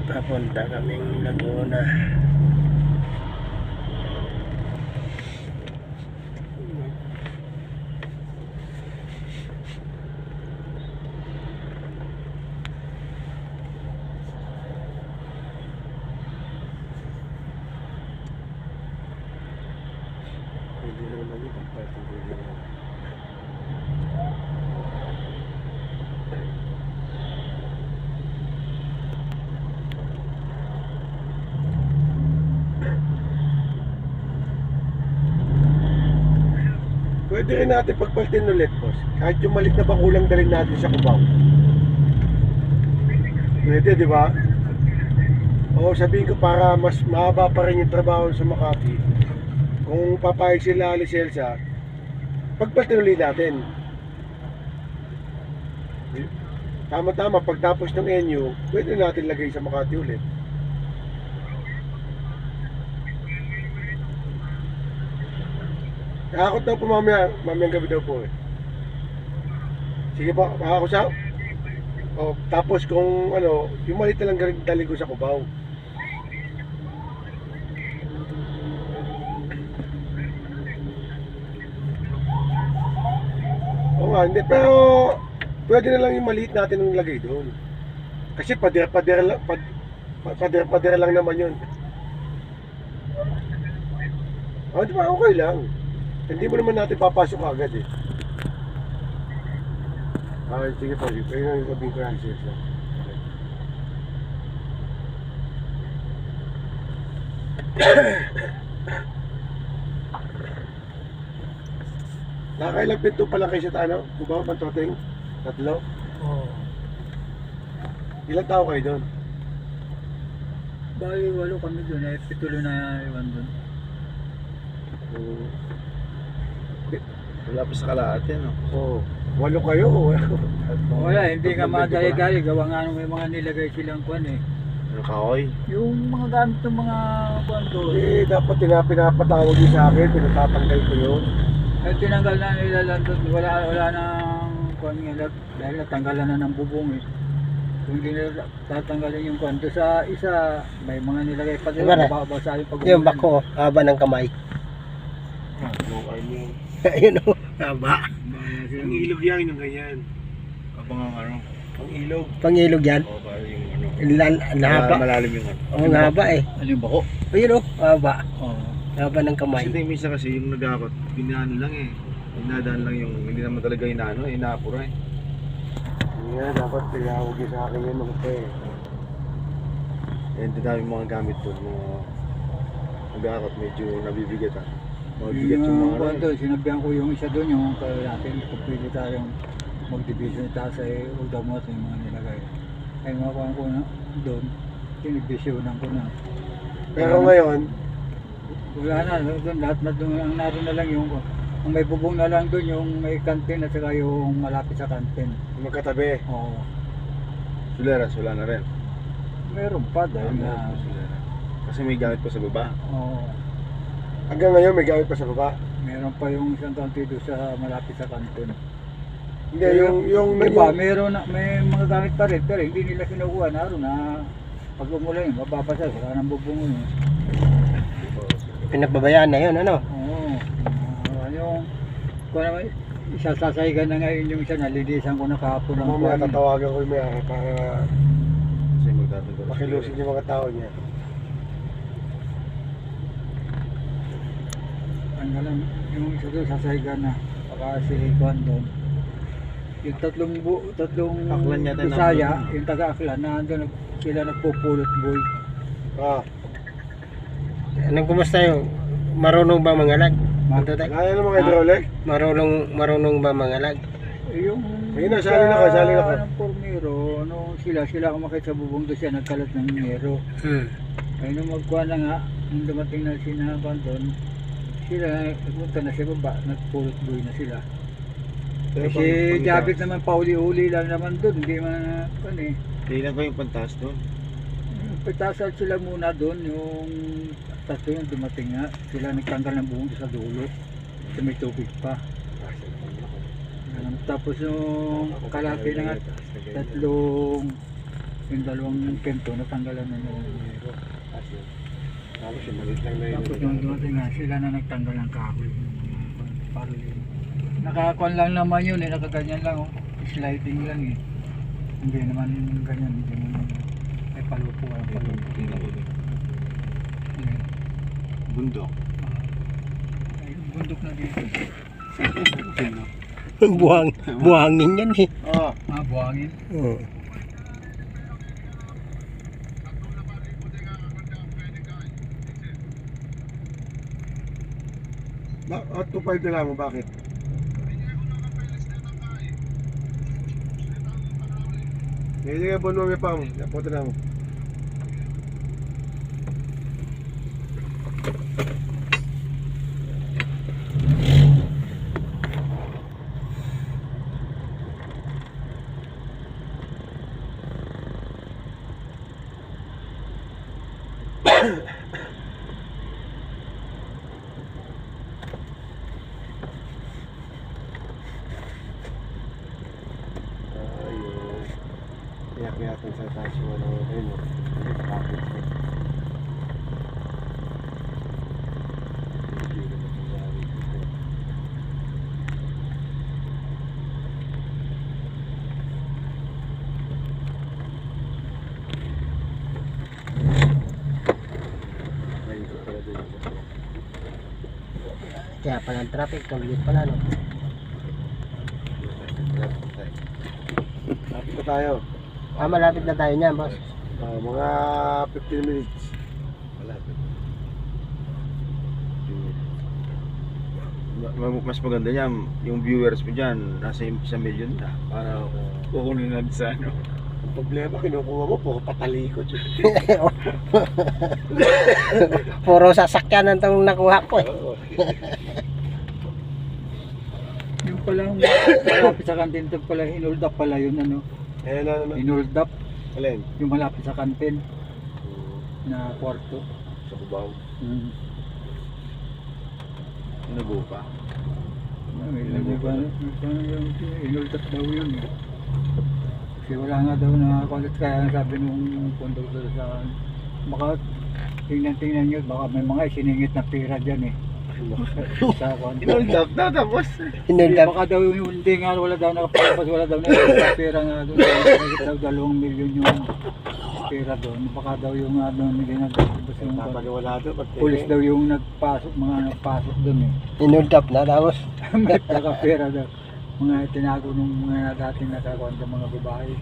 Papunta kaming Laguna. Hindi naman yung pagpatuloy. Pwede rin natin pagpaltin ulit, boss. Kahit yung malit na bakulang dalhin natin sa Cubao. Pwede, di ba? Oo, sabihin ko para mas mahaba pa rin yung trabaho sa Makati. Kung papayag sila lisensa, pagpaltin ulit natin. Tama-tama, pagtapos ng NU, pwede natin lagay sa Makati ulit. Nakakot daw po mamayang gabi daw po eh. Sige po, makakusap. O, tapos kung ano, yung malit na lang dali ko sa Cubao. Oo nga, hindi, pero pwede na lang yung maliit natin yung lagay doon. Kasi pader lang naman yun. O, di ba, okay lang. Hindi mo naman natin papasok agad eh. Okay, sige po. Kaya nga yung sabihin ko yan, sir. Nakakailang pinto pala kayo sa ano? Cubao, Pantoting? 3? Oo. Ilang tao kayo doon? Bali, 8 kami doon. Eh, 7 na iwan doon. Wala pa sa kalahati, no? Oo. 8 kayo? Wala, hindi ka madali-dali. Gawa nga may mga nilagay silang kwan eh. Ano kahoy? Yung mga gamit ng mga kwan doon. Eh, dapat pinapatawag yun sa akin. Pinatatanggal ko yun. Eh, tinanggal na nila lang doon. Wala nang kwan nga. Dahil natanggalan na ng bubong eh. Kung hindi nila tatanggalin yung kwan. Doon sa isa, may mga nilagay pa doon. Babasa yung pag-ulan. Yung bako, haba ng kamay. Ayun o, haba. Ang ilog yan, yung ganyan. Abang ang ano? Ang ilog. Pangilog yan? O, para yung ano? Haba. Malalim yung ano. Oo, nga haba eh. Ano yung bako? Ayun o, haba. Oo. Haba ng kamay. Kasi minsan kasi yung nagakot, binaan lang eh. Pinadaan lang yung, hindi naman talaga inaano, inaapura eh. Yan, dapat tinawag yun sa akin yun mga eh. And dami mga gamit doon, mga nagakot, medyo nabibigat ah. Mabibigat yung mga kwan ano. doon, sinabihan ko yung isa doon, yung kaya natin, kung pwede tayong mag-division taas ay uldaw mo yung mga nilagay. Ay mga kwan ko na doon, sinibisyonan ko na. Pero ngayon, Wala na, doon lahat na doon, ang naroon na lang yung may bubong na lang doon, yung may kantin at saka yung malapit sa kantin. magkatabi. Oo. Suleras, wala na rin. Meron pa dahil na, Suleras. Kasi may gamit pa sa baba. oo. Hanggang ngayon may gamit pa sa baba. Meron pa yung isang kantin doon sa malapit sa kantin. Hindi, yung iba, meron na, may mga gamit pa rin, pero hindi nila kinukuha, naroon na pag umulan yun, mababasa, saka ng bubong yun. Pinagbabayaan na yun, ano? Oo. Yung, kung naman, isasasaygan na ngayon yung isa, nalilisan ko na kahapon ng Mamaya kwan. tatawagan ko yung may-ari para Kasi magtatagal. makilusin yung mga tao niya. Ano lang, yung isa doon, sasaygan na. Baka si Kwan doon. Yung tatlong Aklan yata na- Bisaya, yung taga-Aklan, na doon sila nagpupulot boy. Ah. Anong kumusta yung marunong ba mangalag? Ito tayo. Kaya ng mga hydraulic? Marunong ba mangalag? Yung Ayun na, sali na ka, sali na ka. Ng pormero, sila kumakit sa bubong doon siya, nagkalat ng mero. Ay nung magkuha na nga, nung dumating na sinapan doon, sila nagpunta na sa baba, nagpulot buhay na sila. Kasi Jabit naman pauli-uli lang naman doon, hindi man ano eh. Kailan ba yung pantas doon? Pitasal sila muna doon, yung tatlo yung dumating nga, sila nagtanggal ng buhong sa dulo, kasi may tubig pa. Tapos yung kalaki na nga, yung dalawang kento natanggalan na yung mero. Tapos yung maliit lang na yun. Tapos yung dumating nga, sila na nagtanggal ng kahoy. Nakakuan lang naman yun eh, nakaganyan lang oh. Sliding lang eh. Hindi naman ganyan, hindi naman ay palupo ang palupo. Ayan. Bundok. Ay, bundok na dito. Buhangin yan eh. Ah, Buhangin. Oo. at 2.5 na lang mo, bakit? Hindi nga buwan mo may pang, napunta na mo. Ayun. Iyak-iyak sa taas mo ng ayun. Bakit? Hindi naman nangyari dito. Ayun ko pala din. Kaya pala ang traffic, kagulit pala no. Lapit na tayo. Malapit na tayo niyan, boss. Mga 15 minutes. Malapit. Mas maganda niya, yung viewers mo dyan, nasa 1 million na. Para kukunin na sa ano. Ang problema, kinukuha mo, puro patalikod. Puro sasakyan ang itong nakuha ko eh. Yung palang malapit sa kantin ito pala, hinold up pala yun ano. Ayan na naman. Hinold up, Alin? yung malapit sa kantin na kwarto. Sa kubaw. Nabuo pa. Hinold up daw yun eh. Kasi wala nga daw na kulit, kaya sabi nung conductor sa baka tingnan nyo, baka may mga isiningit na pera dyan eh. Sa konti. Inold na tapos. Hinulap. Baka daw yung hindi nga wala daw nakapalabas, wala daw na pera nga doon. Nakikita daw 2 milyon yung pera doon. Baka daw yung ano hindi nagpapalabas yung Napaniwala doon. pulis daw yung nagpasok, mga nagpasok doon eh. Hinulap na tapos. May pera daw. Mga tinago nung mga dating nakakonta mga babae.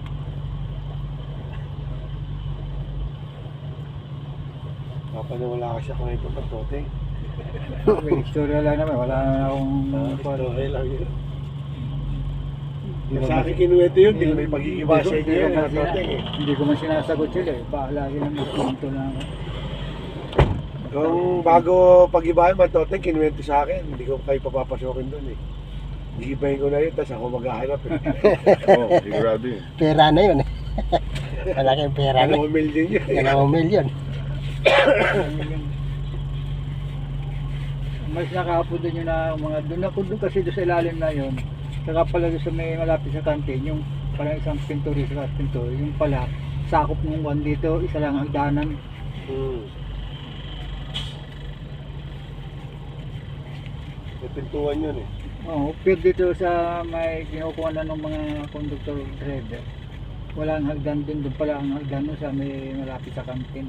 Napaniwala ka siya kung ito pagtoteng. May istorya lang naman, wala na akong Okay lang yun. Sa akin kinuwento yun, hindi ko may pag-iiba sa inyo yun. Hindi ko man sinasagot sila eh. Bahala sila ng punto na ako. Kung bago pag-ibahin, matoteng kinuwento sa akin, hindi ko kayo papapasokin doon eh. Gigibahin ko na yun, tapos ako maghahanap eh. Oo, sigurado yun. Pera na yun eh. Malaking pera na. 2 million yun. 2 million. Mas nakahapon doon yun na mga doon kasi doon sa ilalim na yun. Saka pala doon sa may malapit sa kantin, yung parang isang pinto rin sa pinto, yung pala sakop ng one dito, isa lang hagdanan. May pintuan yun eh. Oo, pero dito sa may kinukuha na ng mga conductor driver. Walang hagdan doon pala ang hagdan doon sa may malapit sa kantin.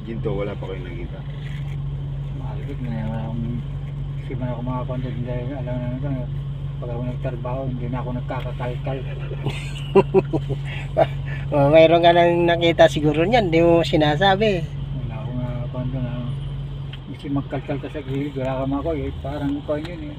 Ginto, wala pa kayong nakita. Mahalagit na wala akong kasi man ako mga conductor driver, alam na naman pag ako nagtrabaho, hindi na ako nagkakakalkal. Mayroon ka nang nakita siguro niyan, hindi mo sinasabi. Wala akong conductor na kasi magkalkal ka sa gilid, wala ka makuha eh. Parang kung yun eh.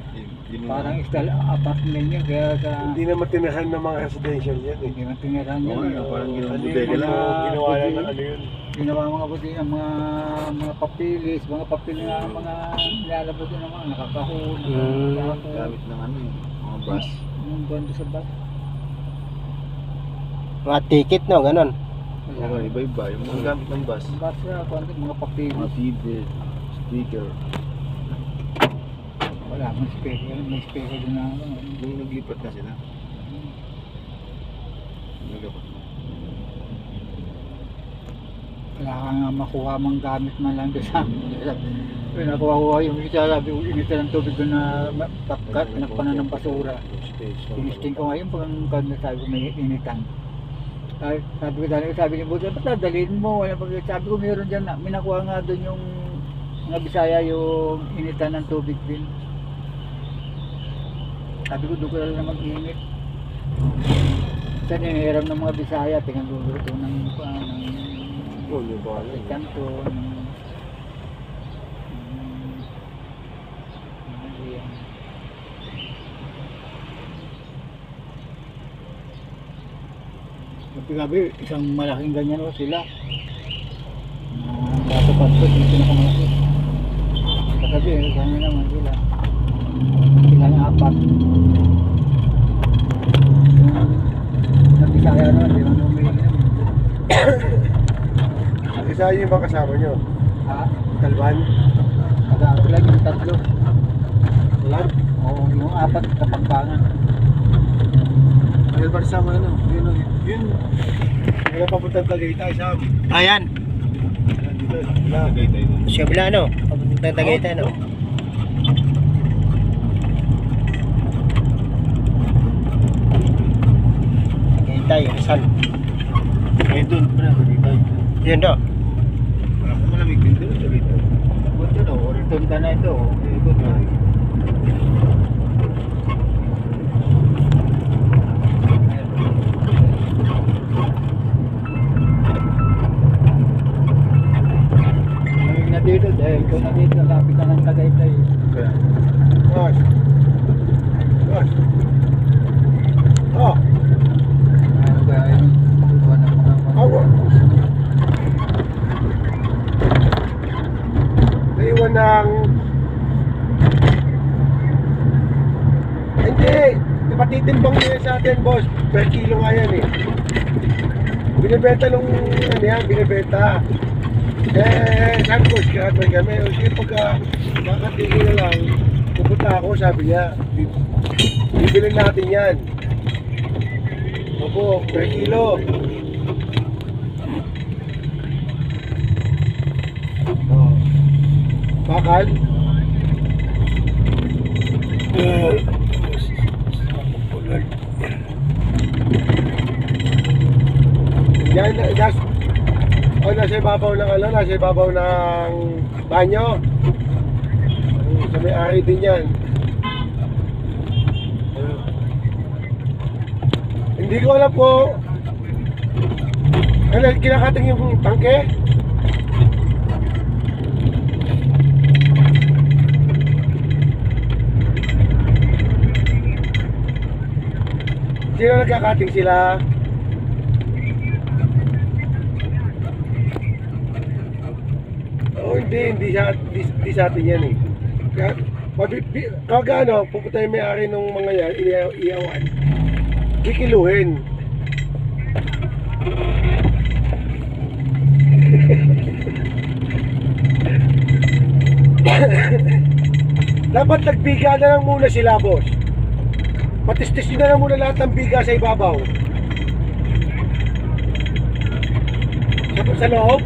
Yun Parang style apartment yun, kaya sa... Hindi naman tinahan ng mga residential yan eh. Hindi man tiniran Oo, yun. yun, parang ginawa Ano yun, bodega lang. ginawa lang ng ano yun. Ginawa mga buti ng mga papilis, mga papel na mga nilalabas yun ng mga nakakahul, Gamit ng ano eh, mga bus. yung bando sa bus. Mga ticket, no? Ganon. Oo, iba-iba. Yung mga gamit ng bus. Bus na, kung mga Mga papilis. TV, speaker. Wala, may special din na ano. Nung naglipat na sila. Nagapat na. Kailangan nga makuha mang gamit man lang doon sa amin. Nakuha yung isa, sabi ko, inita ng tubig doon na tapkat, pinagpanan ng basura. Tinisting ko ngayon pag ang kanya sabi ko may initan. Sabi ko dali, sabi ni Budo, ba't dadalhin mo? Sabi ko meron dyan, minakuha nga doon yung mga Bisaya yung initan ng tubig din. Sabi ko doon ko lang na mag-init. Sa hinihiram ng mga Bisaya, pinagluto ng Oo, yung ba? kanto, gabi, isang malaking ganyan o sila. Bato kanto, yung pinakamalaki. Kagabi, ganyan naman sila. Sila ng apat. Nagbisaya naman, di naman umiling naman. Isa yung mga kasama nyo. Ha? Talban. Pag-aako lang yung tatlo. Talban. Oo, yung apat kapagpangan. Ayun, para sama ano? Yun. Wala papuntang Tagaytay, Sam. Ayan. Dito, wala. Tagaytay doon. Siya bila, no? Papuntang Tagaytay, no? Tagaytay, Rizal. Ayun doon, pala, Tagaytay. Yun, do. Parang kung malamig din doon, Tagaytay. Ba't yun o? Oriton ka na ito. Ikot na. Lamig na dito dahil kung na dito, lapit na ng Tagaytay. Kaya, Boss. Boss. Oh, Ano kaya yung pagkukuha ng mga awa. Naiwan ng... Hindi! Napatitimbang nila sa atin, boss. Per kilo nga yan eh. Binibenta nung ano yan, binibenta. Sabi ko, sikat kami. O sige, pagka makatigil na lang, pupunta ako, sabi niya. Bibilin natin yan. Opo, per kilo. Oh. Bakal? Yan, nasa ibabaw ng ano, nasa ibabaw ng banyo. Sa may-ari din yan. Hindi ko alam po. Ano, kinakating yung tangke? Sino nagkakating sila? Oh, hindi sa atin yan eh. Kaya, ano, pupunta yung may-ari ng mga yan, iyawan. Kikiluhin. Dapat nagbiga na lang muna sila, boss. Patistis nyo na lang muna lahat ng biga sa ibabaw. Sa loob.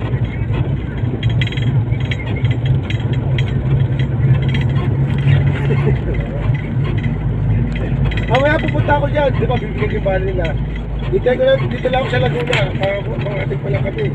Mamaya pupunta ako dyan. Di ba, bibigyan yung bala nila. Dito lang ako sa Laguna. Pangating pala kami.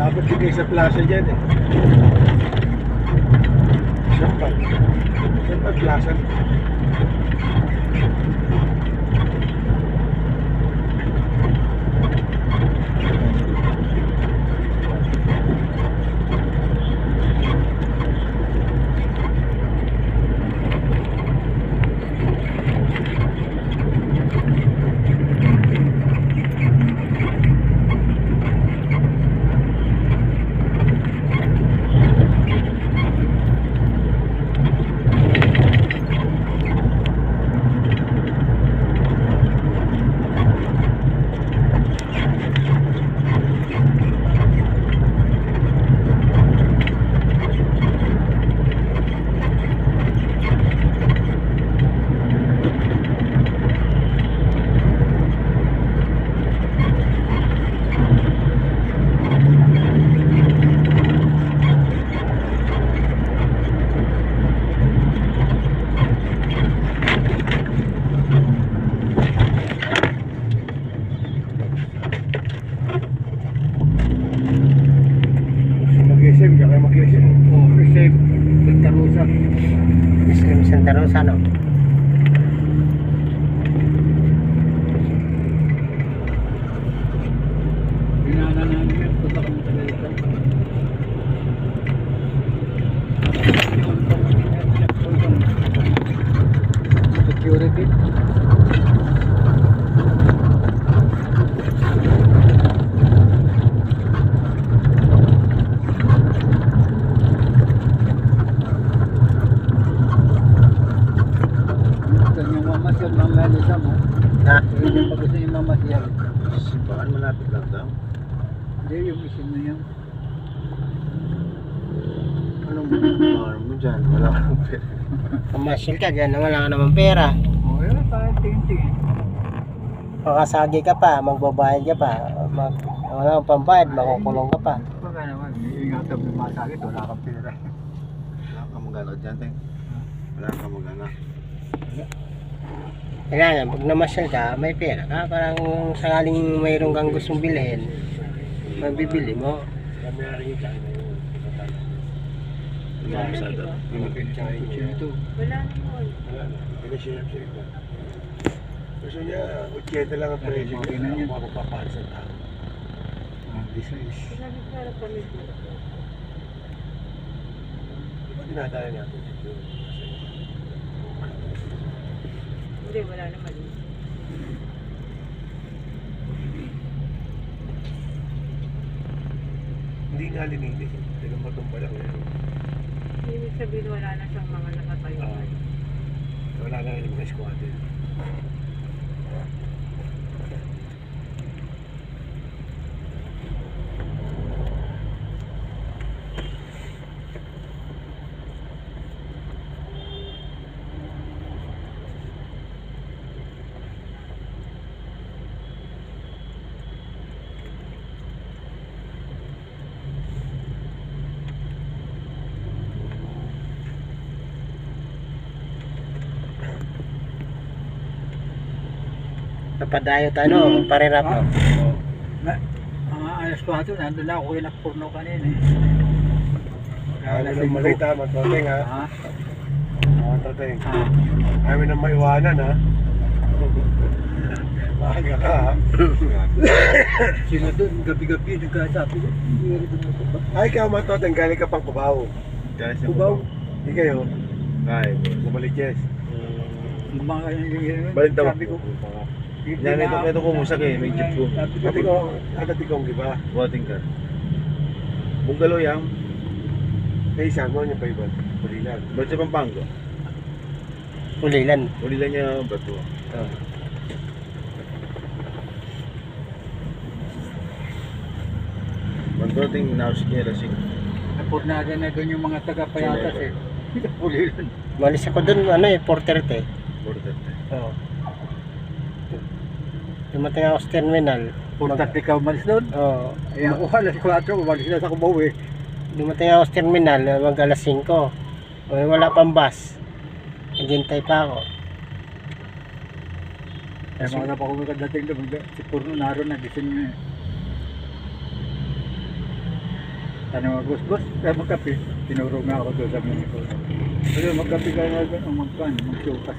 Dapat bigay sa plaza dyan eh. Siyempre. Siyempre plaza. Mag-SM, kaya kayo mag-SM. Oh, receive. Santa Rosa. Muslim Santa Rosa, no? Binana namin yun. Punta kami sa Galita. Security. Gusto niyo mamasyal, Mama Elisa mo. Ha? Hindi pa gusto niyo mamasyal. Simbahan malapit lang daw. Hindi, yung mission na yan. Anong ano mo dyan? Wala ka ng pera. Pamasyal ka dyan, wala ka naman pera. O, yun, tayo tingin-tingin. Makasagi ka pa, magbabayad ka pa. Wala kang pambayad, makukulong ka pa. Baka naman, iingatan mo yung masakit, wala kang pera. Wala ka magano dyan, Teng. Wala ka magano. Kailangan, pag namasyal ka, may pera ka. Parang sakaling mayroon kang gustong bilhin, mabibili mo. Kami na rin yung kain na yun. Lumamasada. Ito. Wala na. Pinasirap siya ito. Gusto niya, 80 lang ang presyo. Okay na Kaya yun. ako mapapahal sa tao. This is. Di ba dinadala natin dito? Hindi, wala naman. Hindi nga lininis. Tinumbatong pa lang yan. Ibig sabihin wala na siyang mga nakatayo. Wala na yung mga squatter. Napadayo tayo, no? Parirap, no? Mga alas 4, nandun na ako kinakpurno kanina eh. Ayaw nang makita, matoteng ha. Ha? Matoteng. Ha? Ayaw nang maiwanan ha. Maaga ka ha. Sino doon, gabi-gabi nagkasabi ko. Hindi rin doon. Ay, ikaw matoteng, galing ka pang Cubao. Guys, Kubaw. Hindi kayo, Ay, Bumaliches. Yung mga yung balik daw. sabi ko. Yan, ito kumusak eh, may jeep ko. Pati ko, atati kong giba. Buhating ka. Bungalow yang, May isang ko niya pa iba. Pulilan. ba't sa Pampanga? Ulilan. Ulilan niya bato. Oh. Magdating nausik niya lasing. Napurnada na doon yung mga taga-payatas eh. Pulilan. Malis ako dun, ano eh, Porterte. Border. Oo. Dumating ako sa terminal. Punta ka umalis doon. Oo. Eh ako alas 4, umalis na sa Cubao eh. Dumating ako sa terminal, mag alas 5. O, wala pang bus. Naghintay pa ako. Eh mga pa kung dating doon, si Purno naroon na gising niya eh. Tanong ako, boss, kaya magkape. Tinuro nga ako doon sa miniko. Kasi magkape ka na doon, magsupas.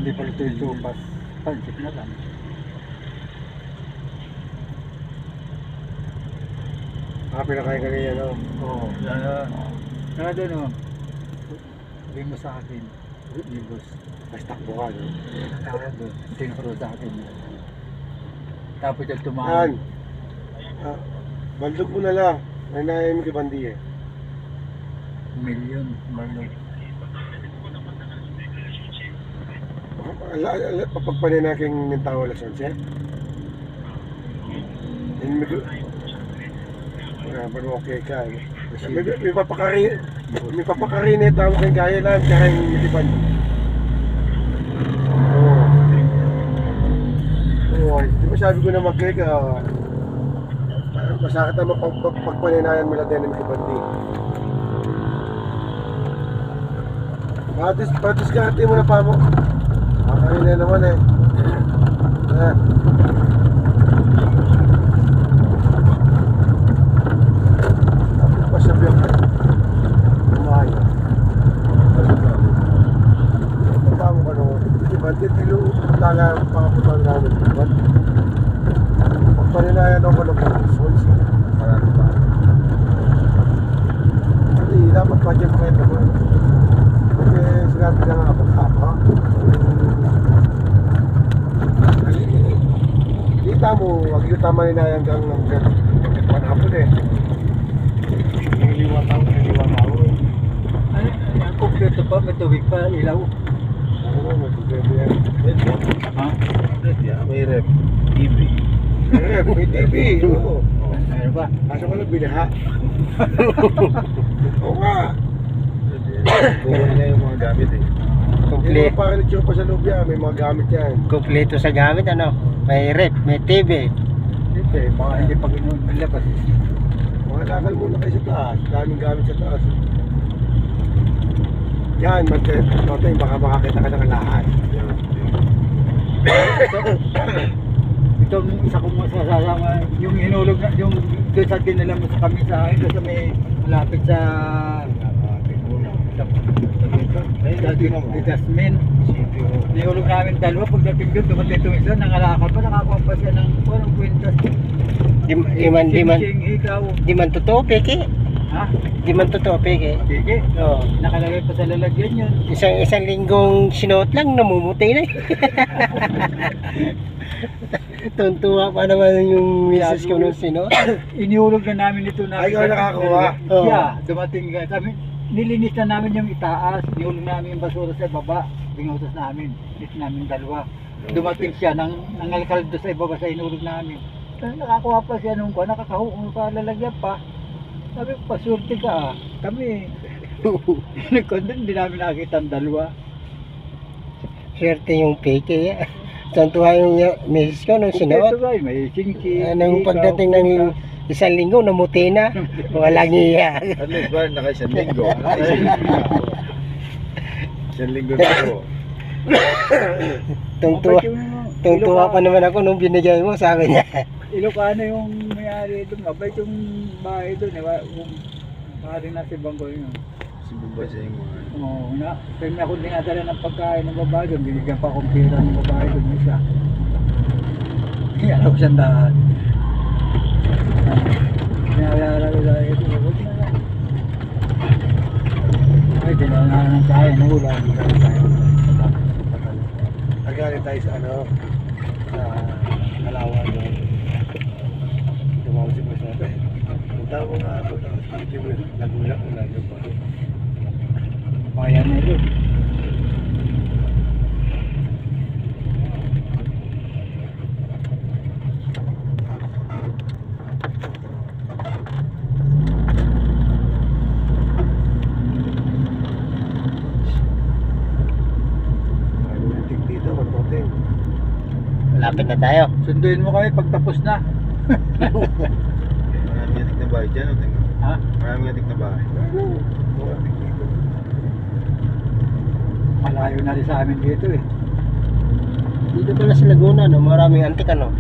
Hindi pala ito yung supas. Pansip na lang. Pinakain ka niya, no? Oo. Kaya doon, oh. Sabihin mo sa akin. Hindi, boss. Mas takbo ka, no? Kaya doon. Tinuro sa akin. Tapos yung Yan. tumahan. Baldog mo na lang. May naayam kay Bandi eh. Milyon. Marlon. Papagpanin na aking nintaw alas 11. Pero okay ka. May papakarin eh. Tawag kang kaya lang. Tsaka yung nitipan. Oo. Di ba sabi ko na mag-click masakit naman pagpaninayan mo lang din ng Bandi. Patis ka mo na pa mo. Makain na naman eh. Ayan. Tapos pa siya biyak. Kumain. Pagpamo ka naman. Diba? Tilo tala pangaputan namin. Diba? Pagpaninayan ako ng pagkasunod. Marami pa. Kasi dapat pa dyan mga ito. Kasi sinabi na nga pagkapa. Kita mo, wag yung tama ninayang gang ng panapon eh. Niliwa tao. Ano? Kompleto pa, may tubig pa, ilaw. Ano mo, may tubebe yan. Ha? May rep. TV. May TV, oo. Ano ba? Kaso ko lang binaha. Oo nga. Kukunin na yung mga gamit eh. Hindi mo parang nitsyo pa sa loob yan, may mga gamit yan. Kompleto sa gamit, ano? May rep, may TV. Siyempre, baka hindi pa ginulabas. Mga lakal muna kayo sa taas, daming gamit sa taas. Yan, Toteng, baka makakita ka ng lahat. Itong isa kong masasama, yung hinulog na, yung doon sa dinala mo sa kami sa akin, doon sa may malapit sa Jasmine. Nihulog namin dalawa, pagdating doon, dumating itong isa, nangalakal pa, nakakuha pa siya ng parang kwintas. Di man totoo, peke. Ha? Di man totoo, peke. Sige. Oo. Nakalagay pa sa lalagyan yun. Isang linggong sinuot lang, namumutay na. Tuntua pa naman yung misis ko nung sinuot. Inihulog na namin ito na. Ay, ikaw nakakuha? Oo. Yeah, dumating ka. Kami, nilinis na namin yung itaas, nihulog namin yung basura sa baba, bingutos namin, linis namin dalawa. Dumating siya, nangalkal doon sa ibaba sa inulog namin. Nakakuha pa siya nung ko, nakakahukong pa, lalagyan pa. Sabi ko, pasurti ka. Kami, nagkondon, hindi namin nakakita ang dalawa. Swerte yung peke. Tuntua yung misis ko nung sinuot. Ito ba, may singki. Anong pagdating ng isang linggo, namuti na. Walang iya. At least ba, naka isang linggo. Isang linggo na ako. Tungtuwa pa naman ako nung binigay mo, sabi niya. Ilocano yung may-ari doon, mabait yung bahay doon, kung maaaring nasa bangko yun. Si Bumba siya yung mga... Oo, pero ako dinadala ng pagkain ng babae doon, binigyan pa akong pera ng babae doon isa. Alam ko siyang daan. Pinaalala ko dahil ito, buti na lang. Ay, dinala na ng kaya, nahula, hindi ka rin tayo. Nagaling tayo sa ano, sa Alawan doon. Tumawag si Boss natin. Punta mo nga ako, tapos nagulat mo lang yung pa. Bayan na ito. Malapit na tayo. Sunduin mo kami pagtapos na. Maraming yatik na bahay dyan, o tingnan. Ha? Maraming yatik na bahay. Malayo na rin sa amin dito eh. Dito pala sa Laguna, no? Maraming antik, ano?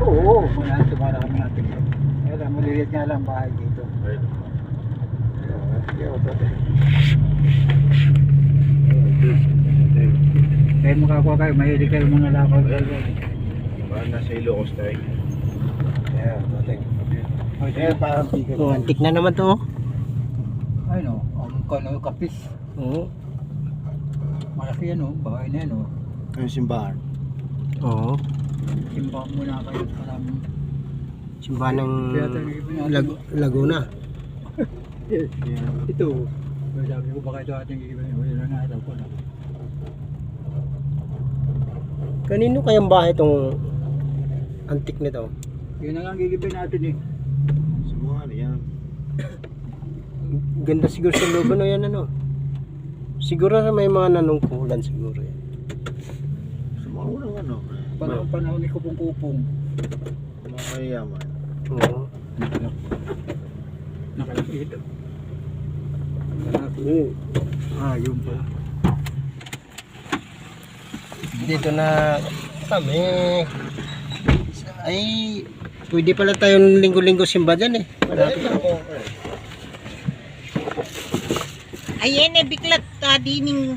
Oo, wala na tumara kami natin. Kaya maliliit nga lang bahay dito. Ayun. Kaya makakuha kayo, mahilig kayo mga lakaw. Parang nasa Ilocos tayo. Yeah, nothing. Ayan, parang bigat. Oh, antik na naman to. Ay no, ang kano kapis. Oo. Malaki yan bahay na yan Yung simbahan. Oo. Simbahan muna kayo, maraming. Simbahan ng Kaya talaga natin. Laguna. Ito, sabi ko baka ito ating iibahin, wala na nataw ko na. Kanino kayang bahay itong antik nito? Yun na nga ang gigipin natin eh. Sa mga ano yan. Ganda siguro sa loob ano yan ano. Siguro may mga nanungkulan siguro yan. Sa mga unang ano. Panahon ni Kupong-Kupong. Mga mayayaman. Oo. Nakalapit. Yun pala. Dito na kami. Ay, pwede pala tayong linggo-linggo simba dyan eh. Malapit. Ayan eh, biglat dining.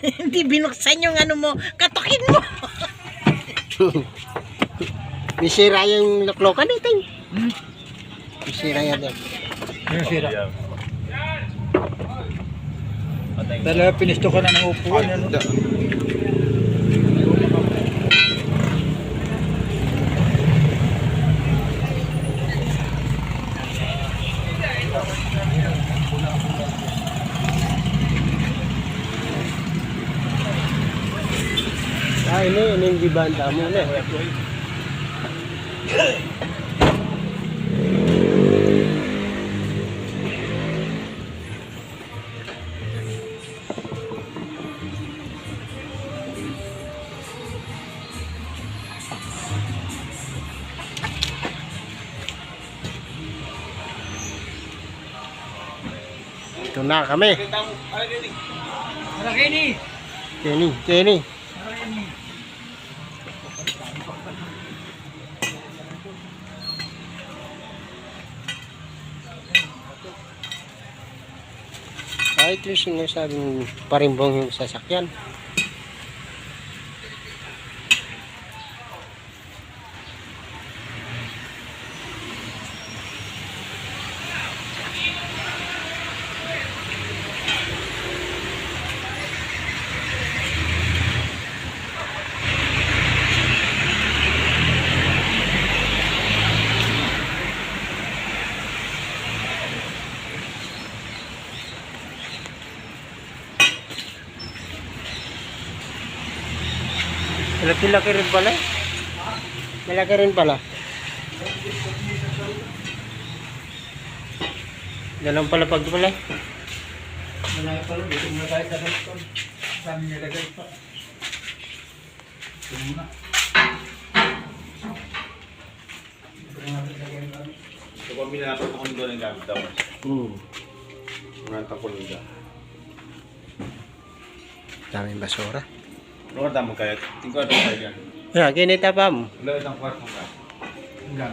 Hindi binuksan yung ano mo, katukin mo. Bisira yung loklokan ito. Bisira yan yan. Yung sira. Talaga pinisto ka na ng upuan. Ano? Ay, yun yung gibanda mo na. Ito na kami. Kenny. Ay, ito yung sinasabing parimbong yung sasakyan. Laki-laki rin pala. Malaki rin pala. Dalang pala pag pala. Malaki pala, dito muna tayo sa restaurant. Saan nilagay pa? Ito muna. So kung minapit ako doon ang gamit daw. Ngantang ko nila. Daming basura. Ano ka tama kaya? Tingko ito tayo dyan. Yeah, kinita pa mo. Wala itang kwarto ka. Lang.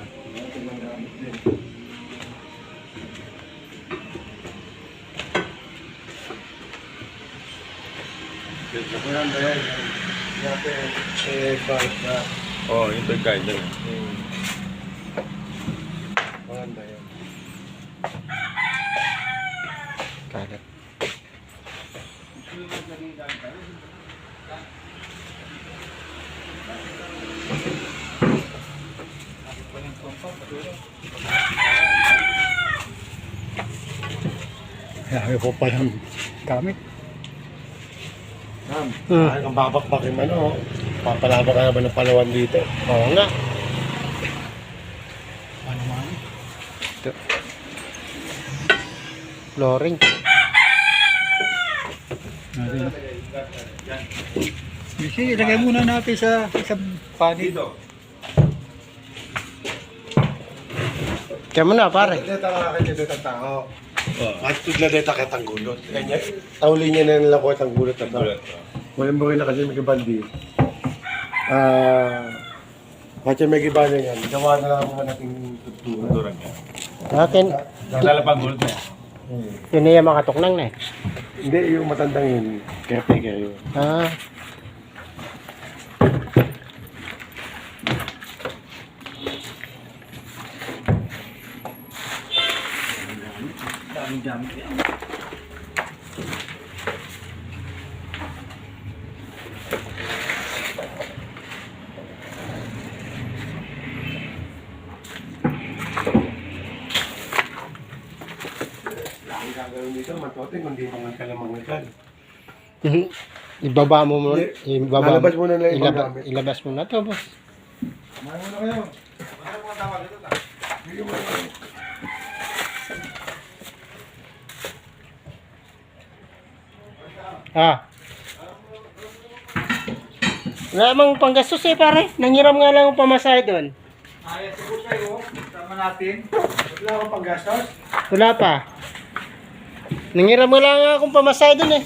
Oo, yung toy guide dyan. Kalat. Kaya ko palang gamit. Ang babakbakin man o. Papalaba ka naman ng palawan dito. Oo nga. Ano man? Flooring. Sige, ilagay muna natin sa isang panig. Kaya mo na pare. Dito ka dito ang tao. At tigla dito kitang gulot. Ganyan. Tauli niya na nila ko itang gulot na to. Walang buhay na kasi may kabandi. Kasi may iba na yan. Gawa na lang mga nating tutulong. Akin, yun na yung makatuknang na eh. Hindi, yung matandang yun. Caretaker yun. Ah, Ang gagawin dito, matoting, hindi mga kalamang ikan. ibaba mo muna. Ibaba Lalabas mo na lang yung ilaba, gamit. ilabas mo na to, boss. Kumain muna kayo. Bigyan mo na kayo. Ah. Wala mang panggastos eh, pare. Nanghiram nga lang ang pamasahe doon. Ayos ko sa'yo, sama natin. Wala akong panggastos. Wala pa. Nanghiram nga lang akong pamasahe doon eh.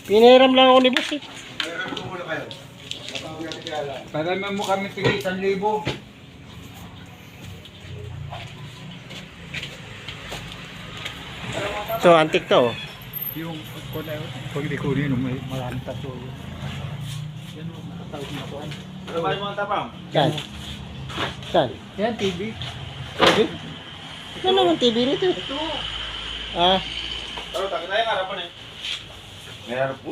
Pinahiram lang ako ni boss eh. Mayroon ko muna kayo. Matawag natin kaya lang. Pagkaman mo kami tigil 1,000. So, antik to. Oh. Yung pag di ko rin, may maraming taso. Yan mo, nakatawag na ko. Ano ba yung mga tapang? Saan? Saan? Yan, TV. TV? Ano naman TV rito? Ito. Ah, Pero tayo na yung harapan eh. May harap po.